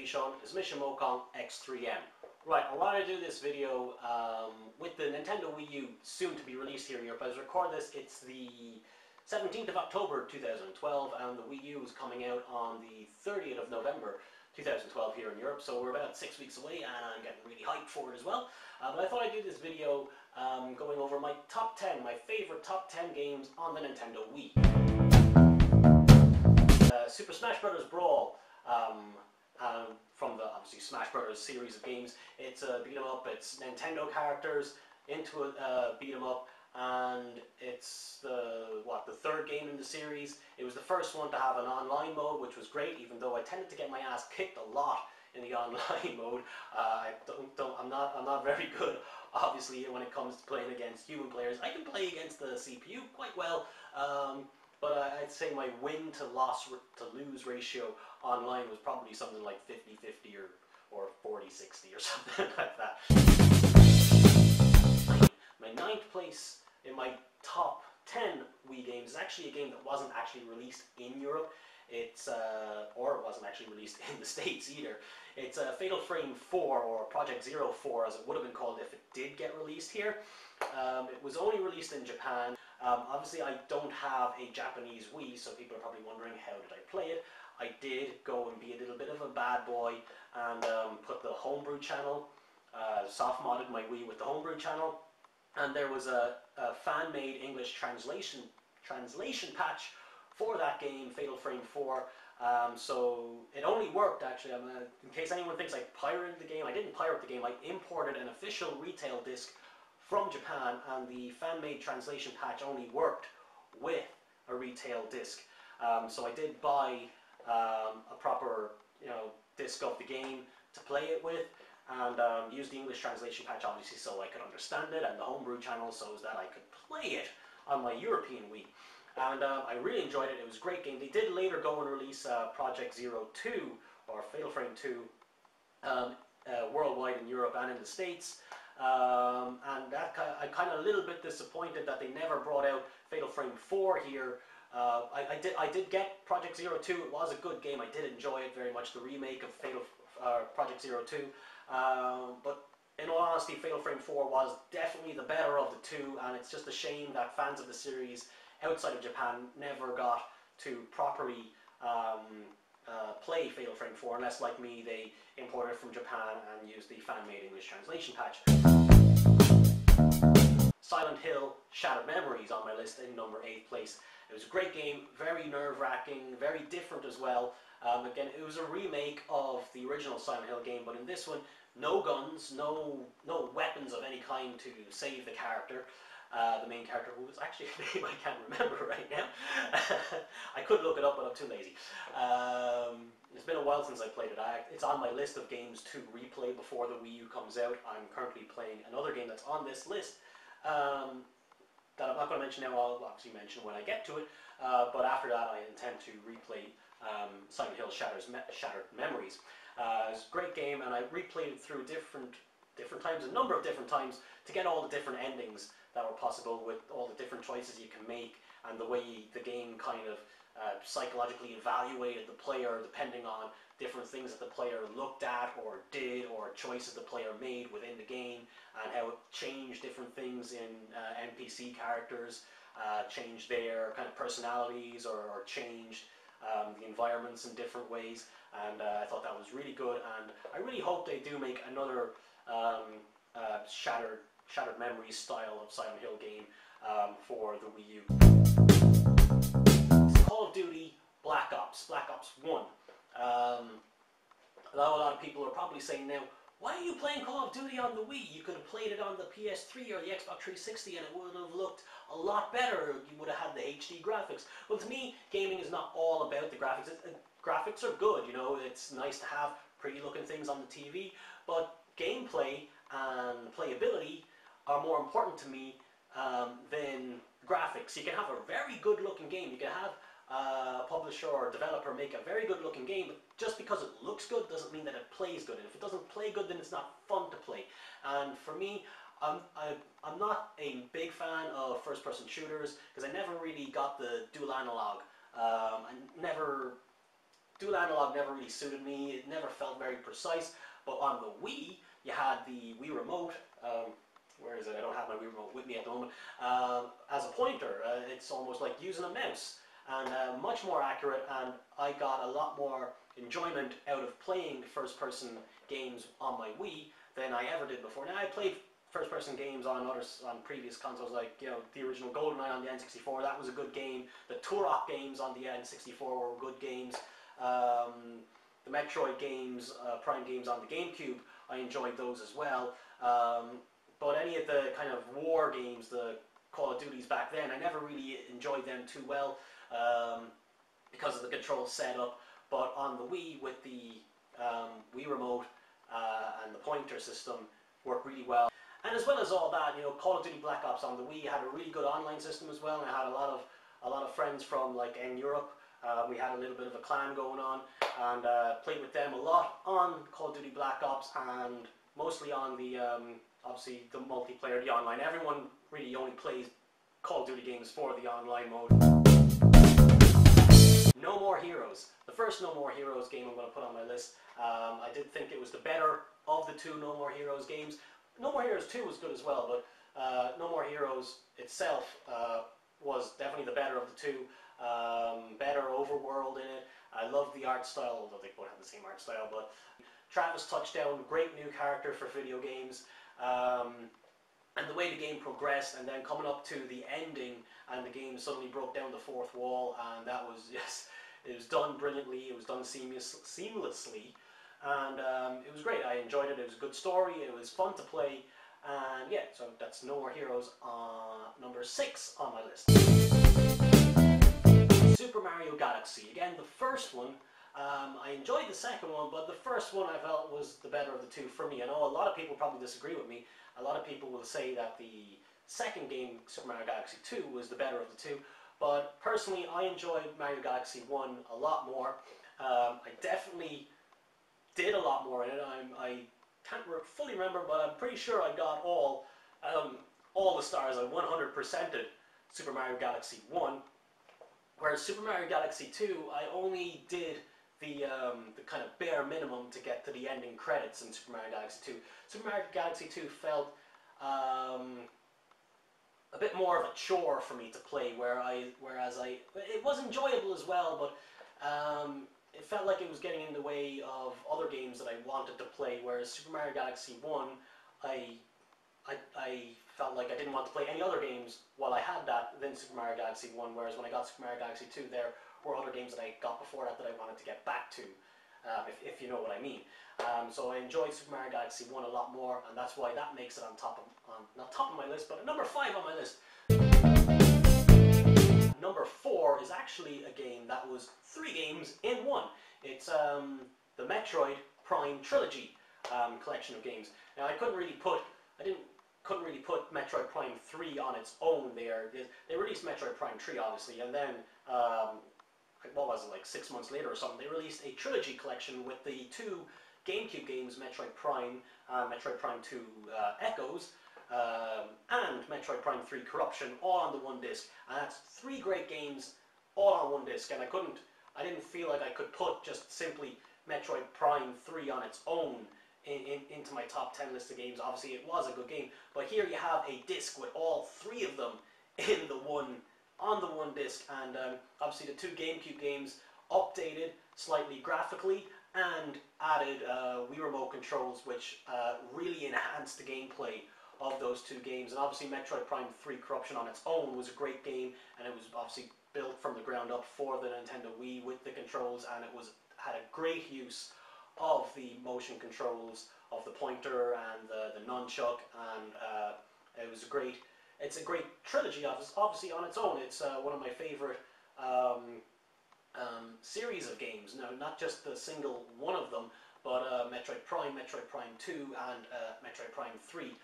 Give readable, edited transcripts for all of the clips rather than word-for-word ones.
shown is Mission Mokong X3M. Right, I want to do this video with the Nintendo Wii U soon to be released here in Europe. As I record this, it's the 17th of October 2012 and the Wii U is coming out on the 30th of November 2012 here in Europe, so we're about 6 weeks away and I'm getting really hyped for it as well. But I thought I'd do this video going over my top 10, my favourite top 10 games on the Nintendo Wii. Super Smash Bros. Brawl, from the obviously Smash Bros. Series of games. It's a beat 'em up, it's Nintendo characters into a beat 'em up, and it's the third game in the series. It was the first one to have an online mode, which was great, even though I tended to get my ass kicked a lot in the online mode. I'm not very good, obviously, when it comes to playing against human players. I can play against the CPU quite well, but I'd say my win to lose ratio online was probably something like 50-50 or 40-60 or something like that. My ninth place in my top 10 Wii games is actually a game that wasn't actually released in Europe. Or it wasn't actually released in the States either. It's Fatal Frame 4, or Project 04 as it would have been called if it did get released here. It was only released in Japan. Obviously I don't have a Japanese Wii, so people are probably wondering how did I play it. I did go and be a little bit of a bad boy and put the homebrew channel, soft modded my Wii with the homebrew channel, and there was a fan-made English translation patch for that game, Fatal Frame 4. So it only worked actually. In case anyone thinks I pirated the game, I didn't pirate the game. I imported an official retail disc from Japan, and the fan-made translation patch only worked with a retail disc. So I did buy a proper, disc of the game to play it with, and use the English translation patch obviously so I could understand it, and the homebrew channel so that I could play it on my European Wii. And I really enjoyed it. It was a great game. They did later go and release Project 02, or Fatal Frame 2, worldwide in Europe and in the States. And that I'm kind of a little bit disappointed that they never brought out Fatal Frame 4 here. I did get Project 02. It was a good game. I did enjoy it very much, the remake of Project 02. But in all honesty, Fatal Frame 4 was definitely the better of the two, and it's just a shame that fans of the series outside of Japan never got to properly play Fatal Frame 4, unless, like me, they imported it from Japan and used the fan-made English translation patch. Silent Hill Shattered Memories on my list in number 8th place. It was a great game, very nerve-wracking, very different as well. Again, it was a remake of the original Silent Hill game, but in this one, no guns, no weapons of any kind to save the character. The main character, who was actually a name I can't remember right now. I could look it up, but I'm too lazy. It's been a while since I played it. It's on my list of games to replay before the Wii U comes out. I'm currently playing another game that's on this list that I'm not going to mention now. I'll obviously mention when I get to it. But after that, I intend to replay Silent Hill Shattered Memories. It's a great game, and I replayed it through different times, a number of different times, to get all the different endings that were possible, with all the different choices you can make, and the way the game kind of psychologically evaluated the player depending on different things that the player looked at or did, or choices the player made within the game, and how it changed different things in NPC characters, changed their kind of personalities, or changed the environments in different ways. And I thought that was really good, and I really hope they do make another Shattered Memories style of Silent Hill game for the Wii U. Call of Duty Black Ops 1. A lot of people are probably saying now, why are you playing Call of Duty on the Wii? You could have played it on the PS3 or the Xbox 360 and it would have looked a lot better. You would have had the HD graphics. Well, to me, gaming is not all about the graphics. Graphics are good, it's nice to have pretty looking things on the TV, but gameplay and playability are more important to me than graphics. You can have a very good looking game. You can have a publisher or developer make a very good looking game, but just because it looks good doesn't mean that it plays good. And if it doesn't play good, then it's not fun to play. And for me, I'm not a big fan of first person shooters, because I never really got the dual analog. I never dual analog never really suited me. It never felt very precise. But on the Wii, you had the Wii Remote. Where is it? I don't have my Wii Remote with me at the moment. As a pointer, it's almost like using a mouse, and much more accurate. And I got a lot more enjoyment out of playing first-person games on my Wii than I ever did before. Now, I played first-person games on previous consoles, like the original Goldeneye on the N64. That was a good game. The Turok games on the N64 were good games. The Metroid games, Prime games on the GameCube, I enjoyed those as well. But any of the kind of war games, the Call of Duties back then, I never really enjoyed them too well because of the control setup. But on the Wii, with the Wii Remote and the pointer system, worked really well. And as well as all that, Call of Duty Black Ops on the Wii had a really good online system as well. And I had a lot of friends from in Europe. We had a little bit of a clan going on, and played with them a lot on Call of Duty Black Ops, and mostly on the obviously the multiplayer, the online. Everyone really only plays Call of Duty games for the online mode. No More Heroes. The first No More Heroes game I'm going to put on my list. I did think it was the better of the two No More Heroes games. No More Heroes 2 was good as well, but No More Heroes itself was definitely the better of the two. Better overworld in it. I love the art style, although they both have the same art style, but Travis Touchdown, great new character for video games. And the way the game progressed, and then coming up to the ending, and the game suddenly broke down the fourth wall, and that was, yes, it was done brilliantly, it was done seamlessly, and it was great. I enjoyed it. It was a good story, it was fun to play, and yeah, so that's No More Heroes number 6 on my list. Super Mario Galaxy. Again, the first one, I enjoyed the second one, but the first one I felt was the better of the two for me. I know a lot of people probably disagree with me. A lot of people will say that the second game, Super Mario Galaxy 2, was the better of the two. But personally, I enjoyed Mario Galaxy 1 a lot more. I definitely did a lot more in it. I can't fully remember, but I'm pretty sure I got all the stars. I 100%ed Super Mario Galaxy 1. Whereas Super Mario Galaxy 2, I only did the kind of bare minimum to get to the ending credits in Super Mario Galaxy 2. Super Mario Galaxy 2 felt a bit more of a chore for me to play, whereas it was enjoyable as well, but it felt like it was getting in the way of other games that I wanted to play. Whereas Super Mario Galaxy 1, I felt like I didn't want to play any other games while I had that than Super Mario Galaxy 1, whereas when I got Super Mario Galaxy 2, there were other games that I got before that I wanted to get back to, if you know what I mean. So I enjoyed Super Mario Galaxy 1 a lot more, and that's why that makes it on not top of my list, but number 5 on my list. Number 4 is actually a game that was 3 games in one. It's the Metroid Prime Trilogy collection of games. Now I couldn't really put Metroid Prime 3 on its own there. They released Metroid Prime 3 obviously, and then what was it, like 6 months later or something, they released a trilogy collection with the 2 GameCube games, Metroid Prime, Metroid Prime 2 Echoes, and Metroid Prime 3 Corruption, all on the one disc. And that's 3 great games all on one disc, and I didn't feel like I could put just simply Metroid Prime 3 on its own into my top 10 list of games. Obviously it was a good game, but here you have a disc with all 3 of them on the one disc, and obviously the 2 GameCube games updated slightly graphically and added Wii Remote controls, which really enhanced the gameplay of those 2 games. And obviously Metroid Prime 3 Corruption on its own was a great game, and it was obviously built from the ground up for the Nintendo Wii with the controls, and it had a great use of the motion controls of the pointer and the nunchuck, and it's a great trilogy, obviously on its own. It's one of my favorite series of games. Now, not just the single one of them, but Metroid Prime 2, and Metroid Prime 3.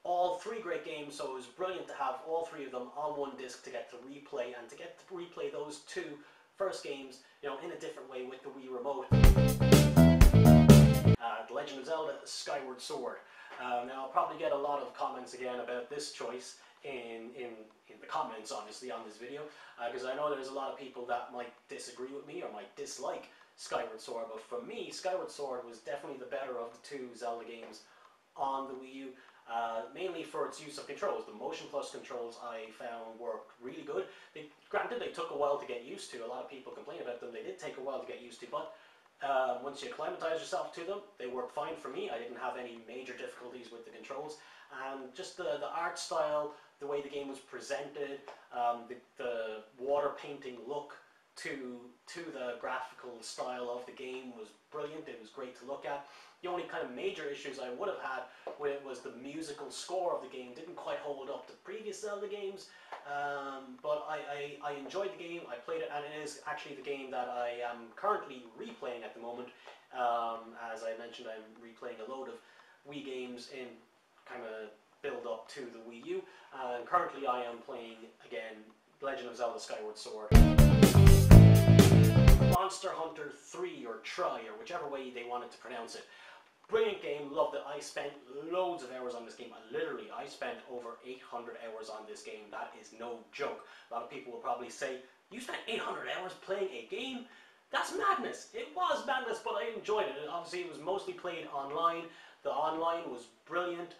All 3 great games, so it was brilliant to have all 3 of them on one disc to get to replay, and to get to replay those 2 first games, in a different way with the Wii Remote. The Legend of Zelda Skyward Sword. Now I'll probably get a lot of comments again about this choice in the comments, obviously, on this video, because I know there's a lot of people that might disagree with me or might dislike Skyward Sword, but for me, Skyward Sword was definitely the better of the two Zelda games on the Wii U. Mainly for its use of controls. The Motion Plus controls I found worked really good. Granted, they took a while to get used to. A lot of people complain about them. They did take a while to get used to, but once you acclimatize yourself to them, they worked fine for me. I didn't have any major difficulties with the controls. And just the art style, the way the game was presented, the water painting look to the graphical style of the game was brilliant. It was great to look at. The only kind of major issues I would have had with it was the musical score of the game didn't quite hold up to previous Zelda games, but I enjoyed the game. I played it, and it is actually the game that I am currently replaying at the moment. As I mentioned, I'm replaying a load of Wii games in kind of build up to the Wii U, and currently I am playing again Legend of Zelda Skyward Sword. Monster Hunter 3 or Tri, or whichever way they wanted to pronounce it. Brilliant game, loved it. I spent loads of hours on this game. I spent over 800 hours on this game. That is no joke. A lot of people will probably say, you spent 800 hours playing a game? That's madness. It was madness, but I enjoyed it. Obviously, it was mostly played online. The online was brilliant.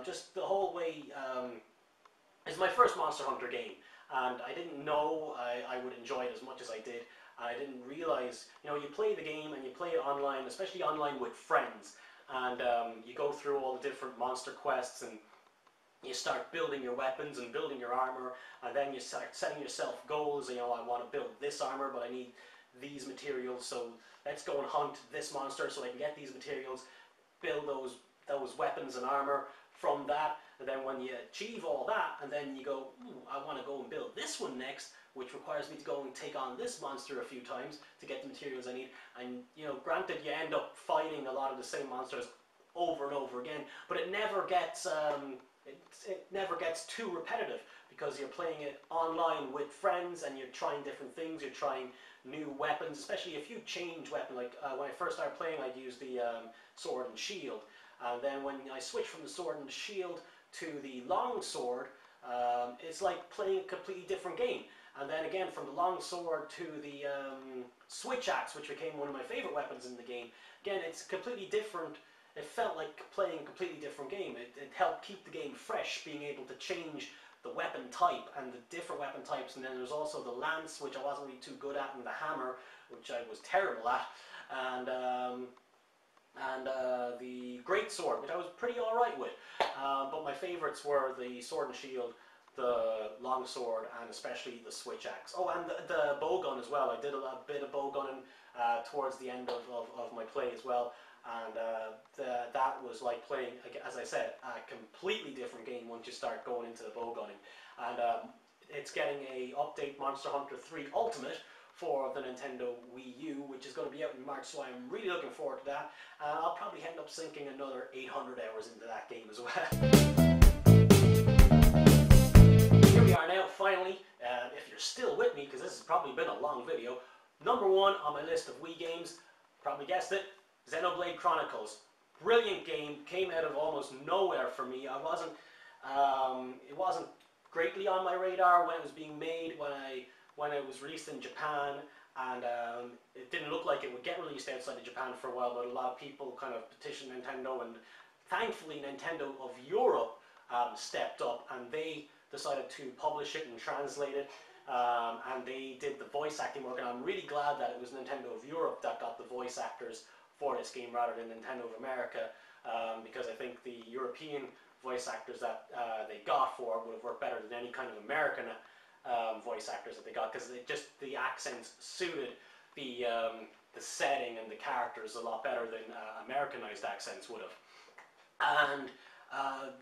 Just the whole way... it's my first Monster Hunter game, and I didn't know I would enjoy it as much as I did. I didn't realize, you know, you play the game and you play it online, especially online with friends, and you go through all the different monster quests, and you start building your weapons and building your armor, and then you start setting yourself goals. You know, I want to build this armor, but I need these materials, so let's go and hunt this monster so I can get these materials, build those weapons and armor from that, and then when you achieve all that, and then you go, I want to go and build this one next, which requires me to go and take on this monster a few times to get the materials I need. And, you know, granted, you end up fighting a lot of the same monsters over and over again, but it never gets it never gets too repetitive, because you're playing it online with friends and you're trying different things. You're trying new weapons, especially if you change weapon. Like when I first started playing, I'd use the sword and shield, and then when I switched from the sword and shield to the long sword, it's like playing a completely different game. And then again, from the long sword to the switch axe, which became one of my favorite weapons in the game. Again, it's completely different. It felt like playing a completely different game. It helped keep the game fresh, being able to change the weapon type and the different weapon types. And then there's also the lance, which I wasn't really too good at, and the hammer, which I was terrible at, and the great sword, which I was pretty alright with. But my favorites were the sword and shield, the long sword, and especially the switch axe. Oh, and the bow gun as well. I did a bit of bow gunning towards the end of my play as well, and that was like playing, as I said, a completely different game once you start going into the bow gunning. And it's getting a update, Monster Hunter 3 Ultimate, for the Nintendo Wii U, which is going to be out in March, so I'm really looking forward to that. I'll probably end up sinking another 800 hours into that game as well. Here we are now, finally, if you're still with me, because this has probably been a long video. Number one on my list of Wii games, probably guessed it, Xenoblade Chronicles. Brilliant game, came out of almost nowhere for me. It wasn't greatly on my radar when it was being made, when it was released in Japan, and it didn't look like it would get released outside of Japan for a while, but a lot of people kind of petitioned Nintendo, and thankfully Nintendo of Europe stepped up, and they decided to publish it and translate it, and they did the voice acting work, and I'm really glad that it was Nintendo of Europe that got the voice actors for this game rather than Nintendo of America, because I think the European voice actors that they got for it would have worked better than any kind of American voice actors that they got, because the accents suited the setting and the characters a lot better than Americanized accents would have. And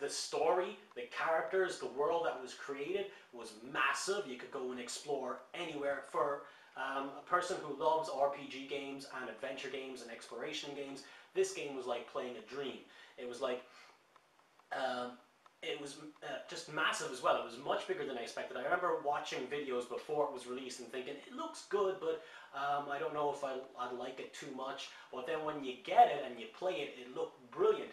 the story, the characters, the world that was created was massive. You could go and explore anywhere. For a person who loves RPG games and adventure games and exploration games, this game was like playing a dream. It was like just massive as well. It was much bigger than I expected. I remember watching videos before it was released and thinking, it looks good, but I don't know if I'd like it too much. But then when you get it and you play it, it looked brilliant.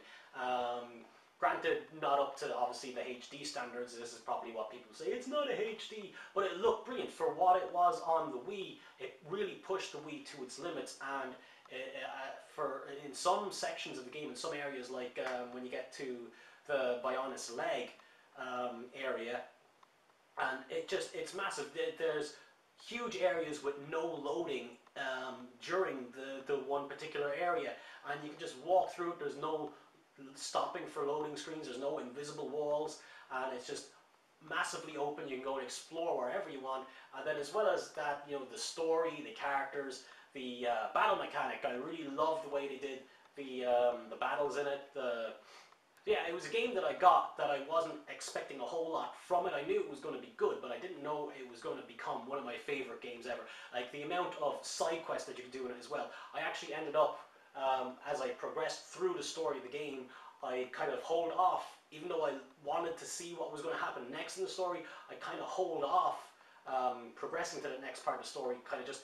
Granted, not up to obviously the HD standards. This is probably what people say, it's not a HD, but it looked brilliant for what it was on the Wii. It really pushed the Wii to its limits, and in some sections of the game, in some areas, like when you get to the Bionis leg area, and it's massive. There's huge areas with no loading during the one particular area, and you can just walk through it. There's no stopping for loading screens, there's no invisible walls, and it's just massively open. You can go and explore wherever you want. And then as well as that, you know, the story, the characters, the battle mechanic, I really loved the way they did the battles in it. Yeah, it was a game that I got that I wasn't expecting a whole lot from it. I knew it was going to be good, but I didn't know it was going to become one of my favorite games ever. Like the amount of side quests that you can do in it as well. I actually ended up, as I progressed through the story of the game, I kind of hold off, even though I wanted to see what was going to happen next in the story, I kind of hold off progressing to the next part of the story, kind of just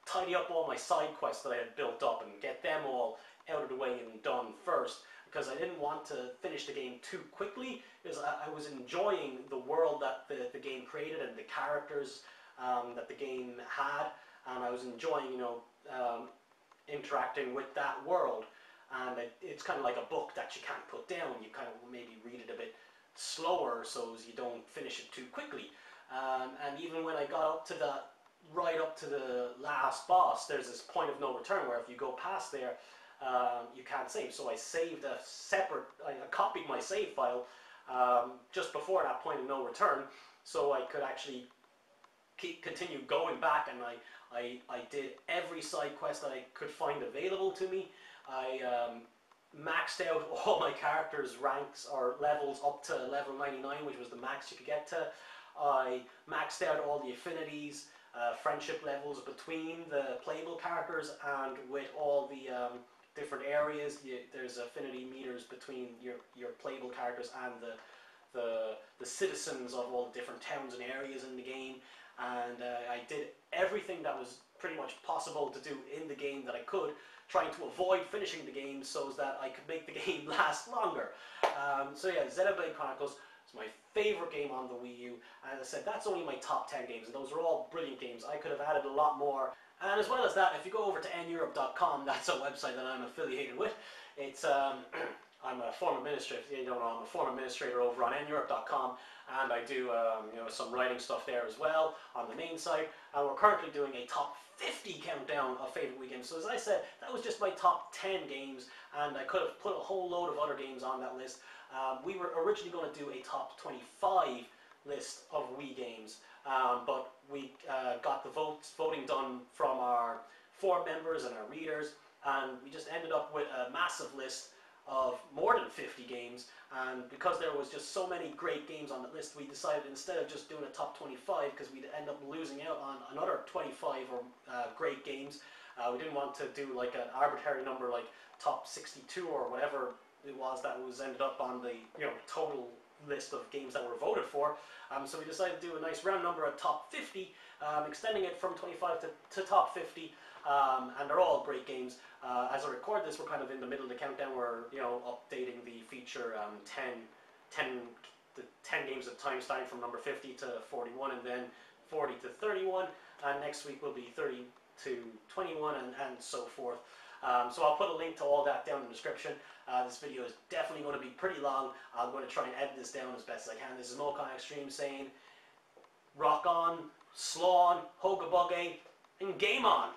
tidy up all my side quests that I had built up and get them all out of the way and done first, because I didn't want to finish the game too quickly, because I was enjoying the world that the game created and the characters that the game had, and I was enjoying, you know, interacting with that world. And it's kind of like a book that you can't put down. You kind of maybe read it a bit slower so as you don't finish it too quickly. And even when I got up to right up to the last boss, there's this point of no return where if you go past there, you can't save. So I saved I copied my save file just before that point of no return, so I could actually continue going back, and I did every side quest that I could find available to me. I maxed out all my characters' ranks or levels up to level 99, which was the max you could get to. I maxed out all the affinities, friendship levels between the playable characters and with all the different areas. There's affinity meters between your playable characters and the citizens of all the different towns and areas in the game. And I did everything that was pretty much possible to do in the game that I could, trying to avoid finishing the game so that I could make the game last longer. So yeah, Xenoblade Chronicles is my favorite game on the Wii U. And as I said, that's only my top 10 games, and those are all brilliant games. I could have added a lot more. And as well as that, if you go over to neurope.com, that's a website that I'm affiliated with. It's I'm a former administrator. You don't know, I'm a former administrator over on neurope.com, and I do you know, some writing stuff there as well on the main site. And we're currently doing a top 50 countdown of favorite Wii games. So as I said, that was just my top 10 games, and I could have put a whole load of other games on that list. We were originally going to do a top 25 list of Wii games, but we got the voting done from our forum members and our readers, and we just ended up with a massive list of more than 50 games. And because there was just so many great games on the list, we decided instead of just doing a top 25, because we'd end up losing out on another 25 or great games, we didn't want to do like an arbitrary number like top 62 or whatever it was that was ended up on the, you know, total list of games that were voted for. So we decided to do a nice round number at top 50, extending it from 25 to top 50, and they're all great games. As I record this, we're kind of in the middle of the countdown. We're, you know, updating the feature 10 games at a time, starting from number 50 to 41, and then 40 to 31, and next week will be 30 to 21, and so forth. So I'll put a link to all that down in the description. This video is definitely going to be pretty long. I'm going to try and edit this down as best as I can. This is Mokon Extreme saying, rock on, slaw on, hoga buggy, and game on!